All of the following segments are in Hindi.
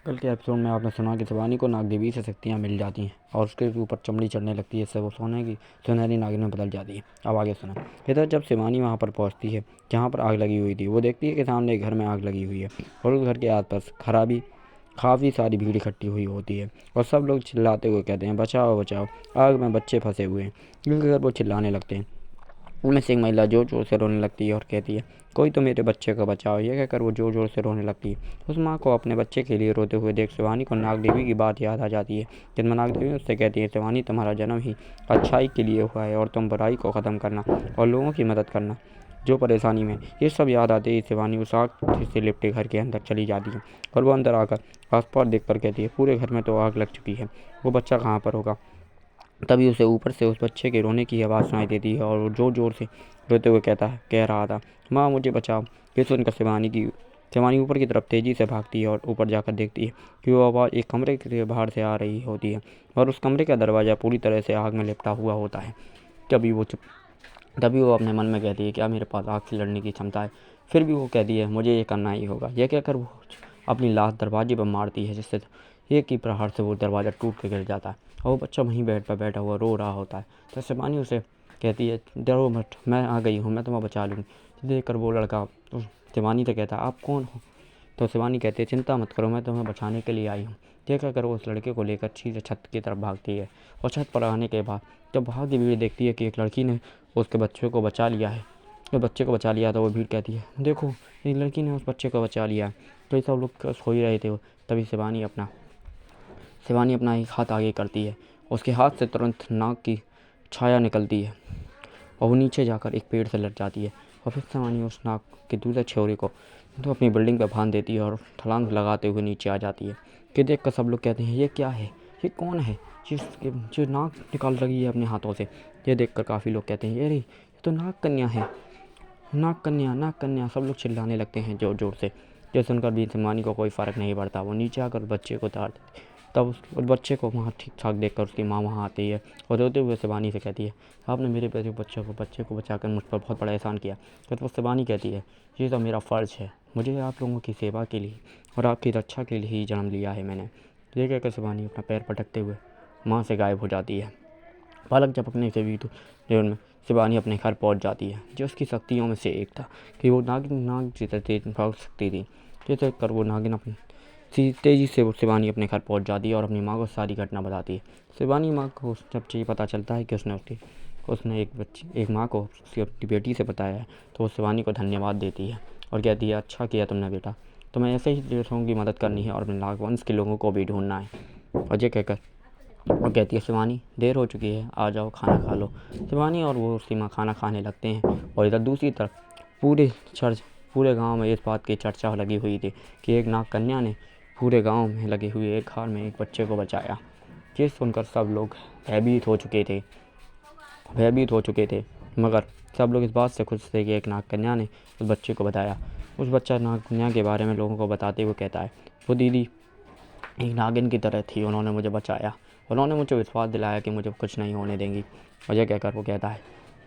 कल के एपिसोड में आपने सुना कि शिवानी को नागदेवी से शक्तियाँ मिल जाती हैं और उसके ऊपर चमड़ी चढ़ने लगती है, इससे वो सोने की सुनहरी नागिन में बदल जाती है। अब आगे सुना। इधर जब शिवानी वहाँ पर पहुँचती है जहाँ पर आग लगी हुई थी, वो देखती है कि सामने एक घर में आग लगी हुई है और उस घर के आसपास काफ़ी सारी भीड़ इकट्ठी हुई होती है और सब लोग चिल्लाते हुए कहते हैं, बचाओ बचाओ, आग में बच्चे फंसे हुए हैं। क्योंकि अगर वो चिल्लाने लगते हैं, उनमें से एक महिला जोर जोर से रोने लगती है और कहती है, कोई तो मेरे बच्चे को बचाओ। ये कहकर वो जोर जोर से रोने लगती है। उस माँ को अपने बच्चे के लिए रोते हुए देख शिवानी को नाग देवी की बात याद आ जाती है, जिनमें नाग देवी उससे कहती है, शिवानी, तुम्हारा जन्म ही अच्छाई के लिए हुआ है और तुम बुराई को ख़त्म करना और लोगों की मदद करना जो परेशानी में। ये सब याद आते ही शिवानी उस आग से लिपटे घर के अंदर चली जाती है और वो अंदर आकर आस पास देख कर कहती है, पूरे घर में तो आग लग चुकी है, वो बच्चा कहाँ पर होगा। तभी उसे ऊपर से उस बच्चे के रोने की आवाज़ सुनाई देती है और वो जोर जोर से रोते हुए कह रहा था, माँ मुझे बचाओ। ये सुनकर शिवानी ऊपर की तरफ तेज़ी से भागती है और ऊपर जाकर देखती है कि वो आवाज़ एक कमरे के बाहर से आ रही होती है और उस कमरे का दरवाज़ा पूरी तरह से आग में लिपटा हुआ होता है। तभी वो अपने मन में कहती है, क्या मेरे पास आग से लड़ने की क्षमता है। फिर भी वो कहती है, मुझे ये करना ही होगा। यह कहकर वो अपनी लात दरवाजे पर मारती है, जिससे एक ही प्रहार से वो दरवाज़ा टूट कर गिर जाता है और वो बच्चा वहीं बेड पर बैठा हुआ रो रहा होता है। तो शिवानी उसे कहती है, डरो मत, मैं आ गई हूँ, मैं तुम्हें बचा लूँगी। देख कर वो लड़का शिवानी से कहता है, आप कौन हो। तो शिवानी कहती है, चिंता मत करो, मैं तुम्हें बचाने के लिए आई हूँ। ये कहकर वो उस लड़के को लेकर सीधे छत की तरफ भागती है और छत पर आने के बाद जब भागती भीड़ देखती है कि एक लड़की ने उसके बच्चे को बचा लिया है, तो बच्चे को बचा लिया, तो वो भीड़ कहती है, देखो एक लड़की ने उस बच्चे को बचा लिया है। तो ये सब लोग सो ही रहे थे। तभी शिवानी अपना एक हाथ आगे करती है, उसके हाथ से तुरंत नाग की छाया निकलती है और वो नीचे जाकर एक पेड़ से लड़ जाती है और फिर शिवानी उस नाग के दूसरे छोरे को तो अपनी बिल्डिंग पर बांध देती है और छलांग लगाते हुए नीचे आ जाती है। कि देख कर सब लोग कहते हैं, ये क्या है, ये कौन है जो नाग निकाल रही है अपने हाथों से। ये देख कर काफ़ी लोग कहते हैं, अरे ये तो नाग कन्या है, नाग कन्या, नाग कन्या। सब लोग चिल्लाने लगते हैं ज़ोर ज़ोर से। ये सुनकर भी शिवानी को कोई फ़र्क नहीं पड़ता, वो नीचे आकर बच्चे को उतार देती है। तब उस बच्चे को वहाँ ठीक ठाक देखकर उसकी माँ वहाँ आती है और रोते हुए शिवानी से कहती है, आपने मेरे बच्चे को बचाकर मुझ पर बहुत बड़ा एहसान किया। तो शिवानी कहती है, ये तो मेरा फ़र्ज़ है, मुझे आप लोगों की सेवा के लिए और आपकी रक्षा के लिए ही जन्म लिया है मैंने। ये कहकर शिवानी अपना पैर पटकते हुए माँ से गायब हो जाती है। बालक झपकने से भी देर में शिवानी अपने घर पहुंच जाती है, जो उसकी शक्तियों में से एक था कि वो नाग जितना तेज भाग सकती थी। जिसे कर वो नागिन अपनी तेज़ी से वो शिवानी अपने घर पहुंच जाती है और अपनी माँ को सारी घटना बताती है। शिवानी माँ को जब ये पता चलता है कि उसने एक माँ को उसकी अपनी बेटी से बताया है, तो वो शिवानी को धन्यवाद देती है और कहती है, अच्छा किया तुमने बेटा, तुम्हें ऐसे ही लोगों की मदद करनी है और अपने नागवंश के लोगों को भी ढूंढना है। और ये कहकर और कहती है, शिवानी देर हो चुकी है, आ जाओ खाना खा लो। शिवानी और वो उसकी माँ खाना खाने लगते हैं और इधर दूसरी तरफ पूरे गांव में इस बात की चर्चा लगी हुई थी कि एक नाग कन्या ने पूरे गांव में लगे हुए एक घर में एक बच्चे को बचाया। ये सुनकर सब लोग भयभीत हो चुके थे, मगर सब लोग इस बात से खुश थे कि एक नाग कन्या ने उस बच्चे को बताया। उस बच्चा नाग कन्या के बारे में लोगों को बताते हुए कहता है, वो दीदी एक नागिन की तरह थी, उन्होंने मुझे बचाया, उन्होंने मुझे विश्वास दिलाया कि मुझे कुछ नहीं होने देंगी। और ये कहकर वो कहता है,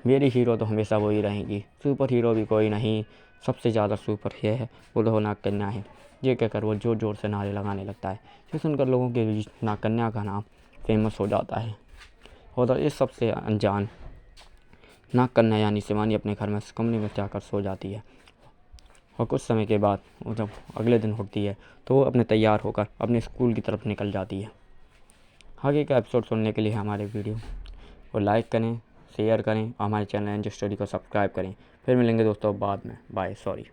मेरी हीरो तो हमेशा वही रहेंगी, सुपर हीरो भी कोई नहीं, सबसे ज़्यादा सुपर ये है, वो तो नाग कन्या है। ये कहकर वो जोर जोर से नारे लगाने लगता है। ये सुनकर लोगों के बीच नाग कन्या का नाम फेमस हो जाता है और इस सबसे अनजान नाग कन्या यानी शिवानी अपने घर में कमरे में जाकर सो जाती है। और कुछ समय के बाद वो जब अगले दिन उठती है तो वो अपने तैयार होकर अपने स्कूल की तरफ निकल जाती है। आगे का एपिसोड सुनने के लिए हमारे वीडियो को लाइक करें, शेयर करें और हमारे चैनल एंजल स्टोरी को सब्सक्राइब करें। फिर मिलेंगे दोस्तों बाद में, बाय, सॉरी।